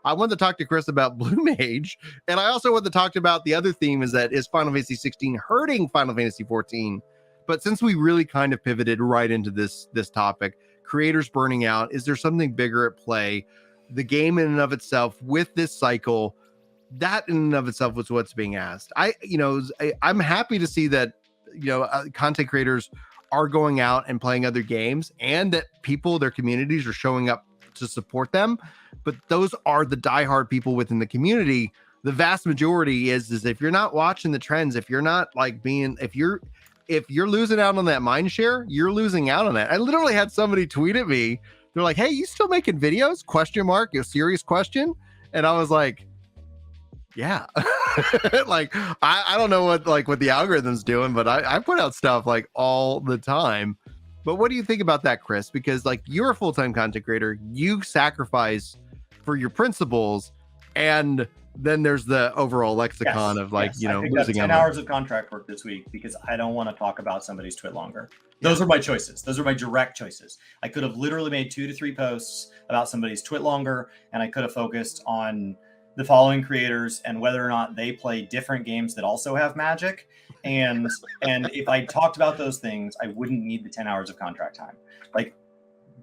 I wanted to talk to Chris about Blue Mage, and I also wanted to talk about the other theme is Final Fantasy 16 hurting Final Fantasy 14. But since we really kind of pivoted right into this topic, creators burning out, is there something bigger at play? The game in and of itself with this cycle, that in and of itself was what's being asked. I'm happy to see that, content creators are going out and playing other games and that their communities are showing up to support them. But those are the diehard people within the community. The vast majority is if you're not watching the trends, if you're not if you're losing out on that mind share, you're losing out on that. I literally had somebody tweet at me. They're like, "Hey, you still making videos?" Question mark, a serious question. And I was like, yeah. Like, I don't know what the algorithm's doing, but I put out stuff like all the time. But what do you think about that, Chris? Because like, you're a full-time content creator, you sacrifice for your principles, and then there's the overall lexicon of losing 10 hours of contract work this week because I don't want to talk about somebody's twit longer. Those are my choices. Those are my direct choices. I could have literally made 2 to 3 posts about somebody's twit longer, and I could have focused on the following creators and whether or not they play different games that also have magic. And if I talked about those things, I wouldn't need the 10 hours of contract time, like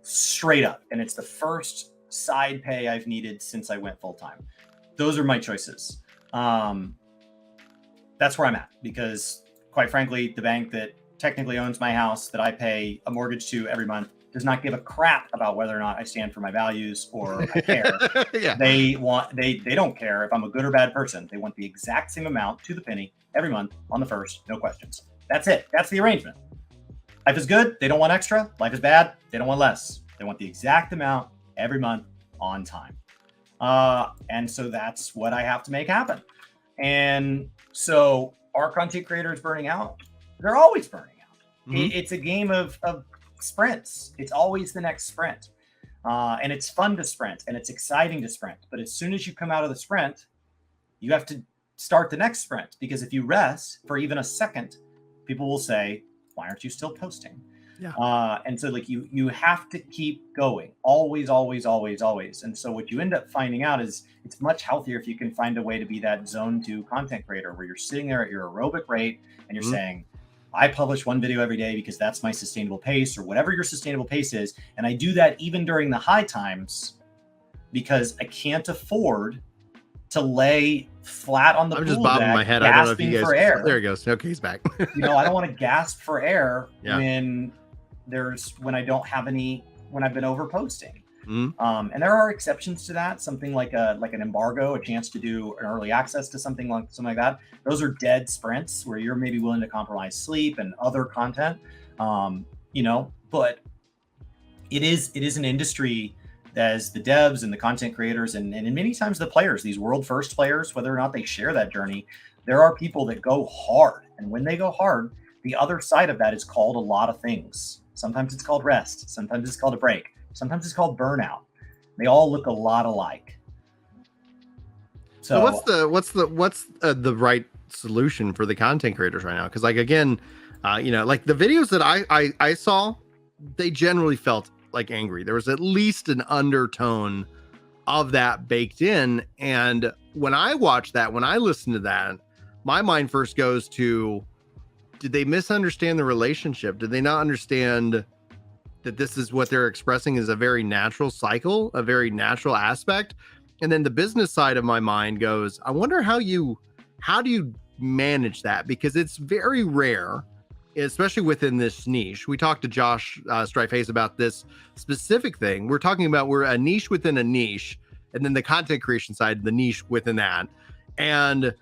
straight up. And it's the first side pay I've needed since I went full time. Those are my choices. That's where I'm at, because quite frankly, the bank that technically owns my house that I pay a mortgage to every month does not give a crap about whether or not I stand for my values or I care. Yeah. They don't care if I'm a good or bad person. They want the exact same amount to the penny every month on the first, no questions. That's it. That's the arrangement. Life is good. They don't want extra. Life is bad. They don't want less. They want the exact amount every month on time. And so that's what I have to make happen. And so are content creators burning out? They're always burning out. Mm-hmm. It's a game of sprints. It's always the next sprint. And it's fun to sprint and it's exciting to sprint. But as soon as you come out of the sprint, you have to start the next sprint, because if you rest for even a second, people will say, why aren't you still posting? Yeah. And so like you have to keep going always, always, always, always. And so what you end up finding out is it's much healthier if you can find a way to be that zone 2 content creator where you're sitting there at your aerobic rate and you're saying, I publish 1 video every day because that's my sustainable pace, or whatever your sustainable pace is. And I do that even during the high times because I can't afford to lay flat on the pool I'm just bobbing my head. I don't know if you guys. For air. There he goes. Okay, he's back. I don't want to gasp for air when I don't have any, when I've been over posting. Mm-hmm. And there are exceptions to that. Something like an embargo, a chance to do an early access to something like that. Those are dead sprints where you're maybe willing to compromise sleep and other content. But it is an industry as the devs and the content creators and many times the players, these world first players, whether or not they share that journey, there are people that go hard. And when they go hard, the other side of that is called a lot of things. Sometimes it's called rest. Sometimes it's called a break. Sometimes it's called burnout. They all look a lot alike. So what's the right solution for the content creators right now? Because like, again, like the videos that I saw, they generally felt like angry. There was at least an undertone of that baked in. And when I watch that, when I listen to that, my mind first goes to, did they misunderstand the relationship? Did they not understand that this is what they're expressing is a very natural cycle, a very natural aspect? And then the business side of my mind goes, I wonder how do you manage that? Because it's very rare, especially within this niche. We talked to Josh Strifehaze about this specific thing. We're talking about we're a niche within a niche, and then the content creation side, the niche within that. And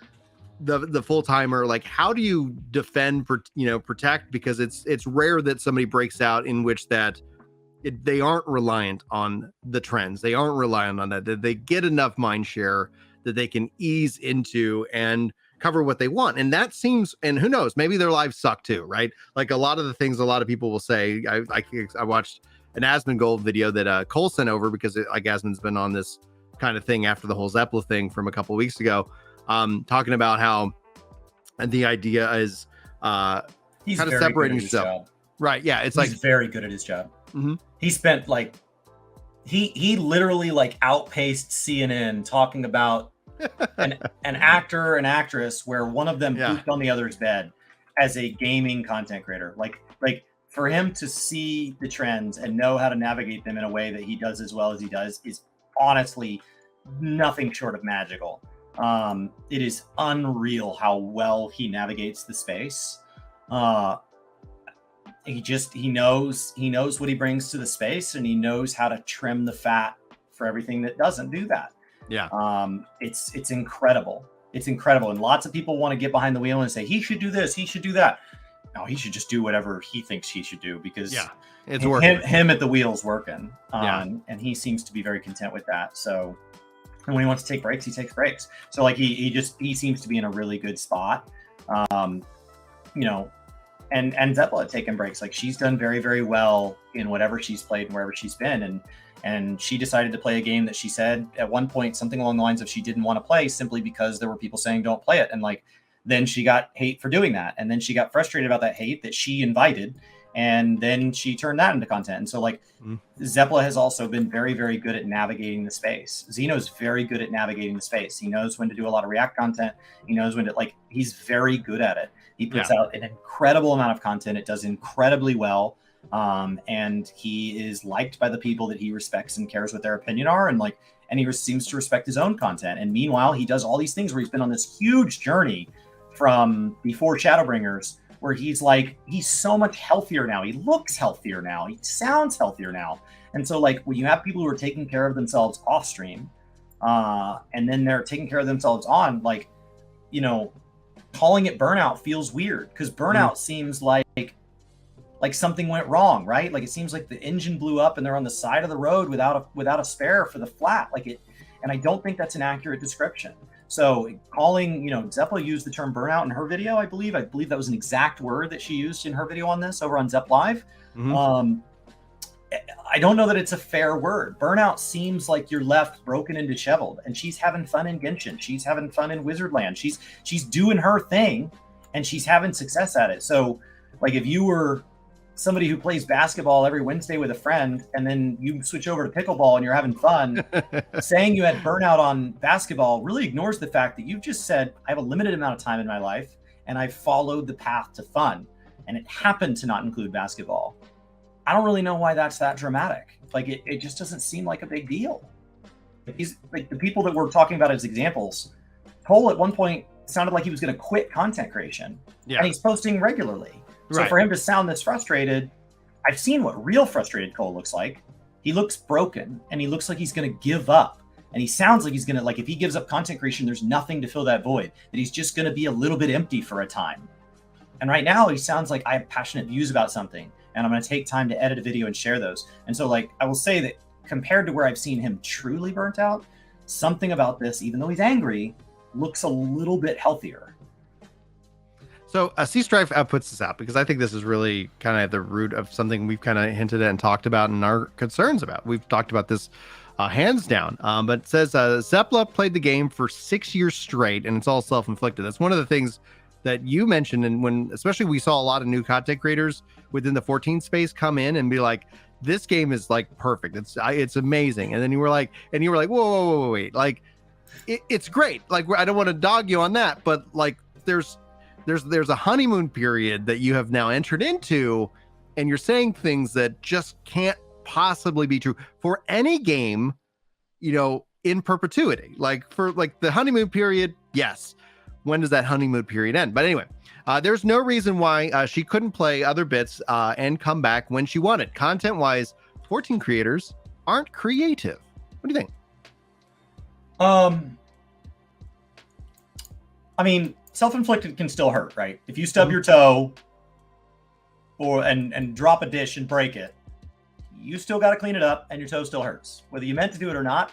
the full-timer, like, how do you defend, protect? Because it's rare that somebody breaks out in which they aren't reliant on the trends. They aren't reliant on that they get enough mind share that they can ease into and cover what they want. And that seems, and who knows, maybe their lives suck too, right? Like a lot of the things a lot of people will say. I watched an Asmongold video that Cole sent over because Asmon's been on this kind of thing after the whole Zeppelin thing from a couple of weeks ago. Talking about how the idea is he's kind of separating yourself. Right. Yeah. He's very good at his job. Mm-hmm. He spent like he literally like outpaced CNN talking about an actor and actress where one of them Yeah. pooped on the other's bed as a gaming content creator. Like for him to see the trends and know how to navigate them in a way that he does as well as he does is honestly nothing short of magical. It is unreal how well he navigates the space. He knows what he brings to the space, and he knows how to trim the fat for everything that doesn't do that. Yeah. It's incredible. It's incredible. And lots of people want to get behind the wheel and say, he should do this, he should do that. No, he should just do whatever he thinks he should do, because it's working. Him at the wheel's working. And he seems to be very content with that. So, and when he wants to take breaks, he takes breaks. So like he seems to be in a really good spot. And Zeppela taking breaks. Like, she's done very, very well in whatever she's played and wherever she's been. And she decided to play a game that she said at one point something along the lines of she didn't want to play simply because there were people saying don't play it. And like, then she got hate for doing that. And then she got frustrated about that hate that she invited. And then she turned that into content. And so like Zeppela has also been very, very good at navigating the space. Xeno's very good at navigating the space. He knows when to do a lot of React content. He knows when to, like, he's very good at it. He puts out an incredible amount of content. It does incredibly well. And he is liked by the people that he respects and cares what their opinion are. And like, and he seems to respect his own content. And meanwhile, he does all these things where he's been on this huge journey from before Shadowbringers, where he's so much healthier now. He looks healthier now. He sounds healthier now. And so like, when you have people who are taking care of themselves off stream, and then they're taking care of themselves on, like, calling it burnout feels weird, because burnout seems like something went wrong, right? Like, it seems like the engine blew up and they're on the side of the road without a spare for the flat. And I don't think that's an accurate description. So calling, Zeppela used the term burnout in her video, I believe that was an exact word that she used in her video on this over on Zepp Live. I don't know that it's a fair word. Burnout seems like you're left broken and disheveled, and she's having fun in Genshin. She's having fun in Wizardland. She's doing her thing, and she's having success at it. So like, if you were somebody who plays basketball every Wednesday with a friend, and then you switch over to pickleball and you're having fun, saying you had burnout on basketball really ignores the fact that you've just said, I have a limited amount of time in my life and I followed the path to fun, and it happened to not include basketball. I don't really know why that's that dramatic. Like, it just doesn't seem like a big deal. He's like, the people that we're talking about as examples, Cole at one point sounded like he was going to quit content creation, and he's posting regularly. So for him to sound this frustrated, I've seen what real frustrated Cole looks like. He looks broken, and he looks like he's going to give up. And he sounds like he's going to, like, if he gives up content creation, there's nothing to fill that void, that he's just going to be a little bit empty for a time. And right now he sounds like, I have passionate views about something, and I'm going to take time to edit a video and share those. And so like, I will say that compared to where I've seen him truly burnt out, something about this, even though he's angry, looks a little bit healthier. So C-Strife puts this out because I think this is really kind of at the root of something we've kind of hinted at and talked about and our concerns about. We've talked about this hands down, but it says Zeppela played the game for 6 years straight, and it's all self-inflicted. That's one of the things that you mentioned, and when especially we saw a lot of new content creators within the 14 space come in and be like, this game is like perfect, it's amazing, and then you were like, whoa, wait, like it's great. Like, I don't want to dog you on that, but like there's a honeymoon period that you have now entered into, and you're saying things that just can't possibly be true for any game, in perpetuity. Like, for like the honeymoon period, yes. When does that honeymoon period end? But anyway, there's no reason why she couldn't play other bits and come back when she wanted. Content-wise, 14 creators aren't creative. What do you think? I mean, self-inflicted can still hurt, right? If you stub your toe and drop a dish and break it, you still got to clean it up, and your toe still hurts. Whether you meant to do it or not,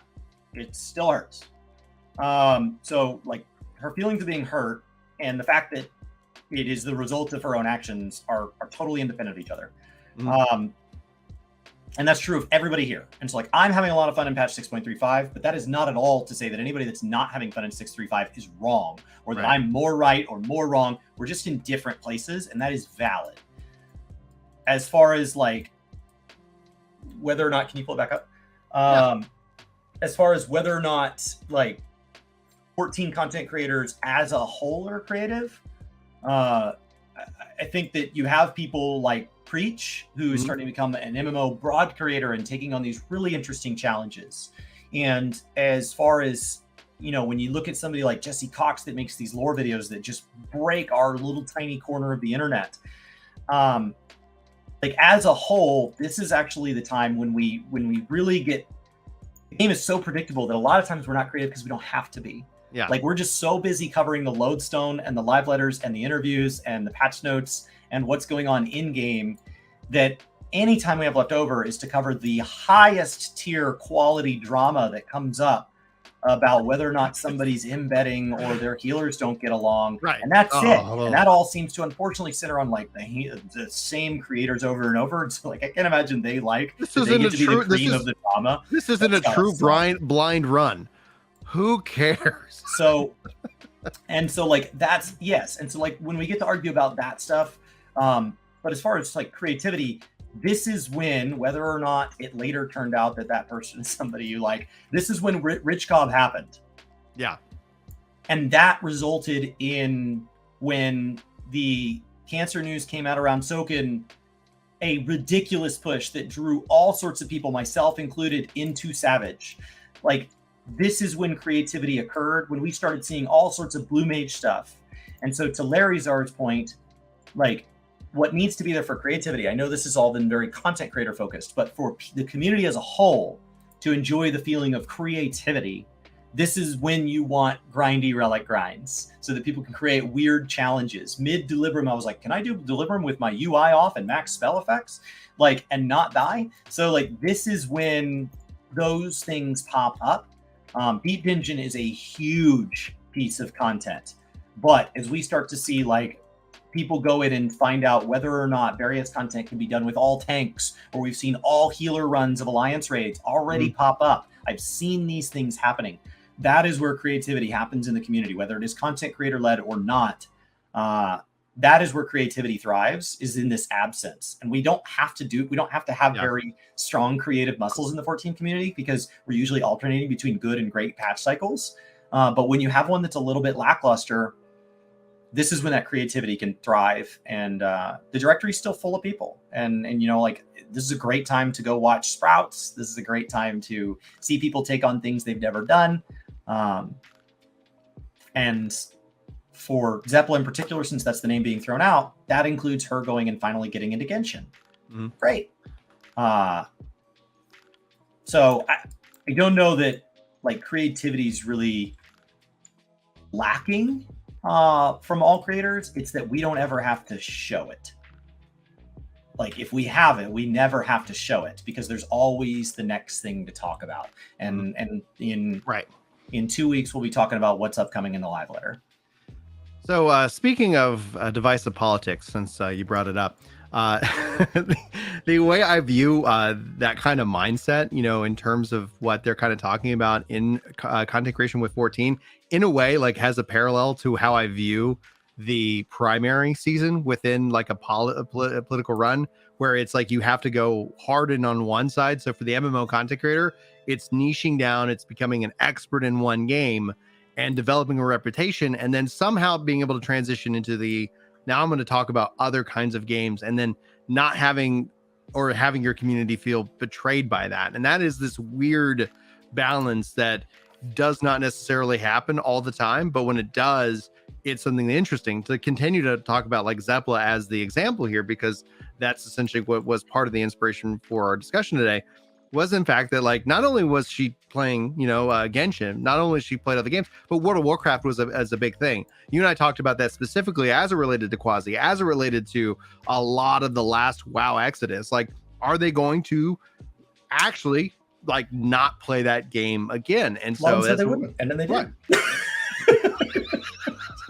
it still hurts. So like, her feelings of being hurt and the fact that it is the result of her own actions are totally independent of each other. And that's true of everybody here. And so like, I'm having a lot of fun in patch 6.35, but that is not at all to say that anybody that's not having fun in 6.35 is wrong, or that I'm more right or more wrong. We're just in different places, and that is valid. As far as like whether or not, can you pull it back up? As far as whether or not like 14 content creators as a whole are creative, I think that you have people like Preach, who is starting to become an MMO broad creator and taking on these really interesting challenges. And as far as, you know, when you look at somebody like Jesse Cox that makes these lore videos that just break our little tiny corner of the internet, like as a whole, this is actually the time when we really get, the game is so predictable that a lot of times we're not creative because we don't have to be. Yeah. Like we're just so busy covering the lodestone and the live letters and the interviews and the patch notes and what's going on in game that any time we have left over is to cover the highest tier quality drama that comes up about whether or not somebody's embedding or their healers don't get along. Right. And that's it. And that all seems to unfortunately center on like the same creators over and over. So like I can't imagine they like this isn't a true the cream of the drama. This isn't a true blind run. Who cares? So like that's yes. And so like when we get to argue about that stuff, but as far as like creativity, this is when, whether or not it later turned out that that person is somebody you like, this is when Rich Cobb happened. Yeah. And that resulted in, when the cancer news came out around Soken, a ridiculous push that drew all sorts of people, myself included, into Savage. Like, this is when creativity occurred, when we started seeing all sorts of Blue Mage stuff. And so to Larry Czar's point, like, what needs to be there for creativity, I know this has all been very content creator focused, but for the community as a whole to enjoy the feeling of creativity, this is when you want grindy relic grinds so that people can create weird challenges. Mid Delibram, I was like, can I do Delibram with my UI off and max spell effects, like, and not die? So like, this is when those things pop up. Beat Dungeon is a huge piece of content, but as we start to see like people go in and find out whether or not various content can be done with all tanks, or we've seen all healer runs of Alliance raids already pop up. I've seen these things happening. That is where creativity happens in the community, whether it is content creator led or not. That is where creativity thrives, is in this absence. And we don't have to have very strong creative muscles in the 14 community, because we're usually alternating between good and great patch cycles. But when you have one that's a little bit lackluster, this is when that creativity can thrive. And the directory is still full of people. And you know, like, this is a great time to go watch Sprouts. This is a great time to see people take on things they've never done. And for Zeppelin in particular, since that's the name being thrown out, that includes her going and finally getting into Genshin. Great. So I don't know that like creativity is really lacking from all creators. It's that we don't ever have to show it. Like, if we have it, we never have to show it, because there's always the next thing to talk about. And in 2 weeks, we'll be talking about what's upcoming in the live letter. So speaking of divisive politics, since you brought it up, the way I view that kind of mindset, you know, in terms of what they're kind of talking about in content creation with 14, in a way, like, has a parallel to how I view the primary season within like a political run, where it's like you have to go hard in on one side. So for the MMO content creator, it's niching down, it's becoming an expert in one game and developing a reputation, and then somehow being able to transition into the, now I'm going to talk about other kinds of games, and then not having, or having your community feel betrayed by that. And that is this weird balance that does not necessarily happen all the time, but when it does, it's something interesting to continue to talk about, like Zeppela as the example here, because that's essentially what was part of the inspiration for our discussion today, was in fact that, like, not only was she playing, you know, Genshin, not only she played other games, but World of Warcraft was as a big thing. You and I talked about that specifically as it related to Quasi, as it related to a lot of the last WoW Exodus. Like, are they going to actually like not play that game again? And so said they wouldn't, and then they did.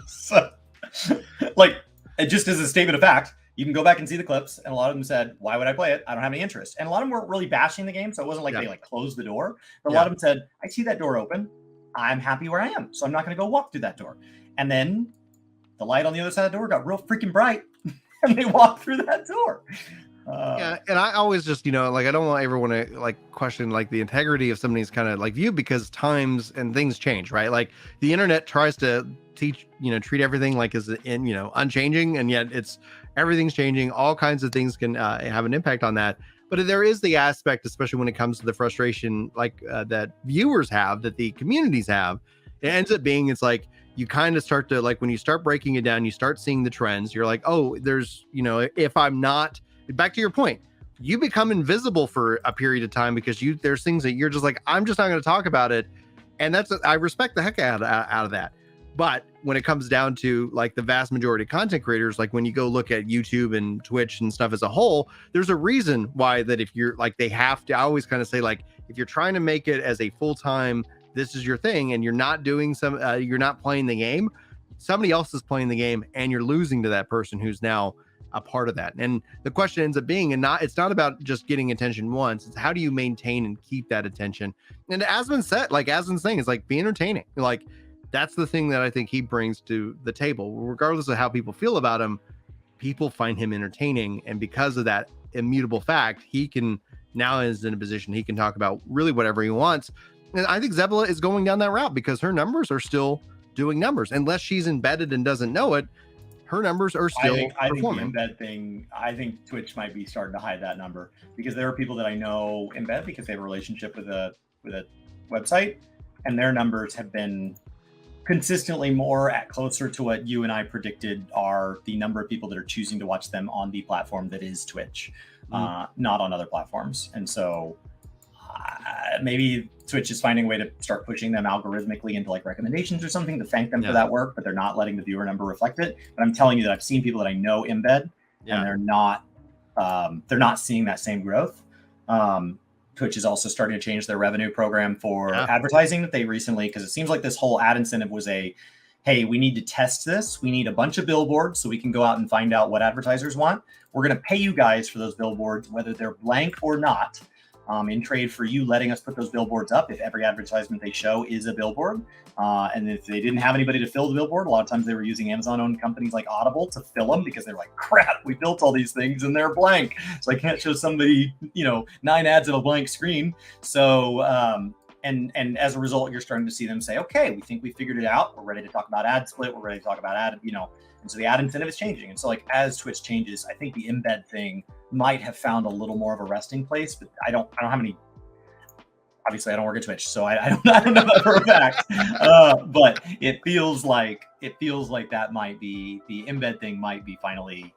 So, like, just as a statement of fact, you can go back and see the clips, and a lot of them said, why would I play it? I don't have any interest. And a lot of them weren't really bashing the game, so it wasn't like they like closed the door. But a lot of them said, I see that door open. I'm happy where I am, so I'm not going to go walk through that door. And then the light on the other side of the door got real freaking bright, and they walked through that door. Yeah, and I always just, like I don't want everyone to like question like the integrity of somebody's kind of like view, because times and things change, right? Like the internet tries to treat everything like as unchanging, and yet everything's changing. All kinds of things can have an impact on that. But there is the aspect, especially when it comes to the frustration like that viewers have, that the communities have. It ends up being, it's like you kind of start to, like, when you start breaking it down, you start seeing the trends. You're like, oh, there's, if I'm not, back to your point, you become invisible for a period of time because there's things that you're just like, I'm just not going to talk about it. And I respect the heck out of that. But when it comes down to like the vast majority of content creators, like when you go look at YouTube and Twitch and stuff as a whole, there's a reason why that if you're like, they have to, I always kind of say, like, if you're trying to make it as a full-time, this is your thing, and you're not doing you're not playing the game, somebody else is playing the game, and you're losing to that person who's now a part of that. And the question ends up being, it's not about just getting attention once, it's how do you maintain and keep that attention. And Asmon's saying, it's like, be entertaining. Like, that's the thing that I think he brings to the table, regardless of how people feel about him. People find him entertaining, and because of that immutable fact, he can now is in a position he can talk about really whatever he wants. And I think Zebula is going down that route because her numbers are still doing numbers, unless she's embedded and doesn't know it. Her numbers are still performing. I think the embed thing, I think Twitch might be starting to hide that number, because there are people that I know embed because they have a relationship with a website, and their numbers have been consistently closer to what you and I predicted are the number of people that are choosing to watch them on the platform that is Twitch, not on other platforms. And so maybe Twitch is finding a way to start pushing them algorithmically into like recommendations or something to thank them for that work, but they're not letting the viewer number reflect it. But I'm telling you that I've seen people that I know embed, and they're not seeing that same growth. Twitch is also starting to change their revenue program for advertising that they recently, because it seems like this whole ad incentive was hey, we need to test this. We need a bunch of billboards so we can go out and find out what advertisers want. We're going to pay you guys for those billboards, whether they're blank or not, in trade for you letting us put those billboards up if every advertisement they show is a billboard. And if they didn't have anybody to fill the billboard, a lot of times they were using Amazon-owned companies like Audible to fill them, because they're like, crap, we built all these things and they're blank. So I can't show somebody, 9 ads of a blank screen. So, and as a result, you're starting to see them say, okay, we think we figured it out. We're ready to talk about ad split. We're ready to talk about ad, and so the ad incentive is changing. And so like, as Twitch changes, I think the embed thing might have found a little more of a resting place, but I don't have any. Obviously, I don't work at Twitch, so I don't know that for a fact. But it feels like that might be, the embed thing might be finally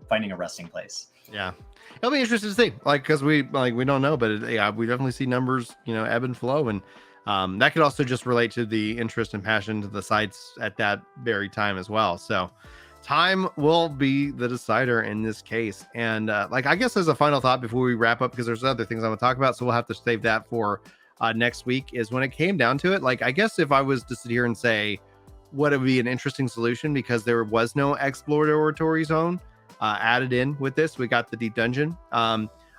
finding a resting place. Yeah, it'll be interesting to see, because we don't know, but we definitely see numbers, ebb and flow, and that could also just relate to the interest and passion to the sites at that very time as well. So time will be the decider in this case. And I guess as a final thought before we wrap up, because there's other things I want to talk about, so we'll have to save that for next week, is when it came down to it, I guess if I was to sit here and say what would be an interesting solution, because there was no exploratory zone added in with this, we got the deep dungeon.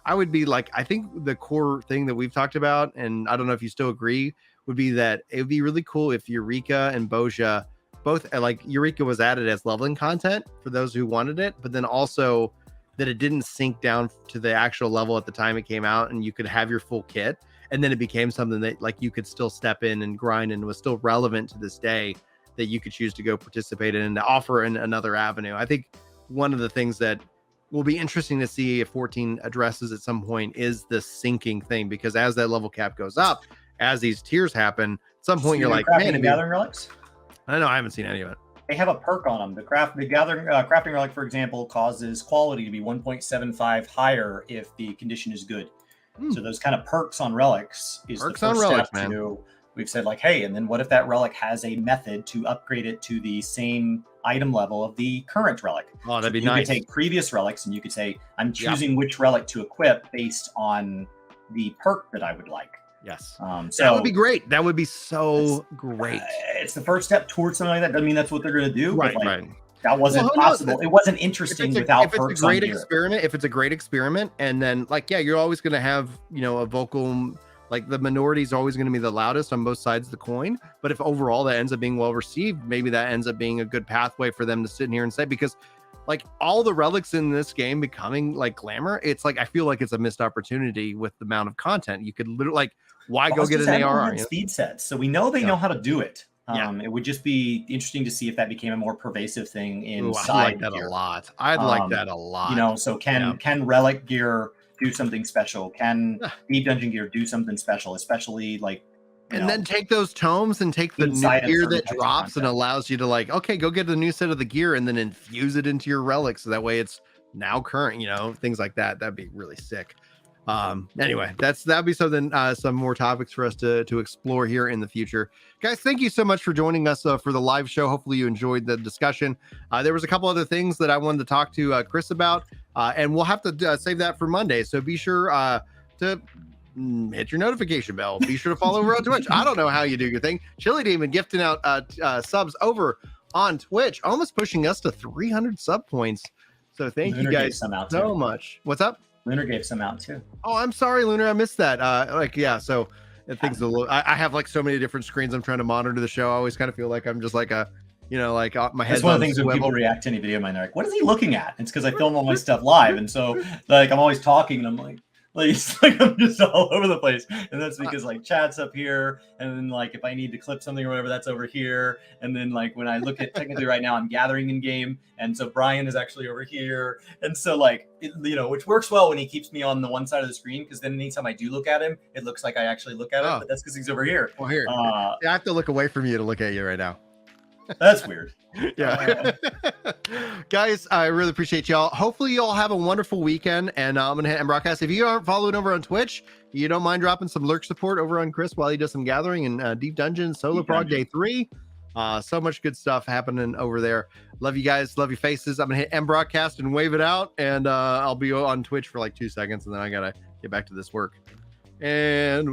I would be I think the core thing that we've talked about, and I don't know if you still agree, would be that it would be really cool if Eureka and Boja both, Eureka was added as leveling content for those who wanted it, but then also that it didn't sink down to the actual level at the time it came out, and you could have your full kit, and then it became something that you could still step in and grind, and was still relevant to this day, that you could choose to go participate in and to offer in another avenue. I think one of the things that will be interesting to see if 14 addresses at some point is the sinking thing, because as that level cap goes up, as these tiers happen, at some point you're like, man, gathering relics. I know, I haven't seen any of it. They have a perk on them. The crafting relic, for example, causes quality to be 1.75 higher if the condition is good. So those kind of perks on relics is the first step to. We've said hey, and then what if that relic has a method to upgrade it to the same item level of the current relic? Oh, that'd be nice. You could take previous relics and you could say, I'm choosing which relic to equip based on the perk that I would like. Yes. So that would be great. That would be so great. It's the first step towards something like that. Doesn't mean that's what they're going to do. Right, but right. That wasn't possible. It wasn't interesting without perks. If it's a great experiment, and then you're always going to have, a vocal, the minority is always going to be the loudest on both sides of the coin. But if overall that ends up being well received, maybe that ends up being a good pathway for them to sit in here and say, because like all the relics in this game becoming like glamour. It's like I feel like it's a missed opportunity with the amount of content. You could literally like, why go get an ARR? Had speed sets, so we know they know how to do it. Yeah. It would just be interesting to see if that became a more pervasive thing inside. I'd like that a lot. I'd like that a lot. You know, so can relic gear do something special? Can deep dungeon gear do something special? Especially like, and then take those tomes and take the new gear that drops and allows you to like, okay, go get the new set of the gear and then infuse it into your relics. So that way it's now current, you know, things like that. That'd be really sick. Anyway, that'd be something, some more topics for us to explore here in the future. Guys, thank you so much for joining us for the live show. Hopefully you enjoyed the discussion. There was a couple other things that I wanted to talk to Chris about, and we'll have to save that for Monday. So be sure to hit your notification bell. Be sure to follow over on Twitch. I don't know how you do your thing. Chili Demon gifting out subs over on Twitch, almost pushing us to 300 sub points. So thank you guys so much. What's up? Lunar gave some out too. Oh, I'm sorry, Lunar. I missed that. So things a little. I have like so many different screens. I'm trying to monitor the show. I always kind of feel like I'm just like a, you know, like my head's That's one of the things when people react to any video of mine, they're like, "What is he looking at?" It's because I film all my stuff live, and so like I'm always talking, and I'm like it's like I'm just all over the place, and that's because like chat's up here, and then like if I need to clip something or whatever, that's over here, and then like when I look at technically right now I'm gathering in game, and so Brian is actually over here, and so like you know, which works well when he keeps me on the one side of the screen, because then anytime I do look at him, it looks like I actually look at it, but that's because he's over here. Well, here I have to look away from you to look at you right now. That's weird. Yeah. Guys, I really appreciate y'all. Hopefully you all have a wonderful weekend, and I'm gonna hit end broadcast. If you aren't followed over on Twitch, you don't mind dropping some lurk support over on Chris while he does some gathering and Deep Dungeon Solo Prog Day 3. So much good stuff happening over there. Love you guys, love your faces. I'm gonna hit end broadcast and wave it out, and I'll be on Twitch for like 2 seconds, and then I gotta get back to this work. And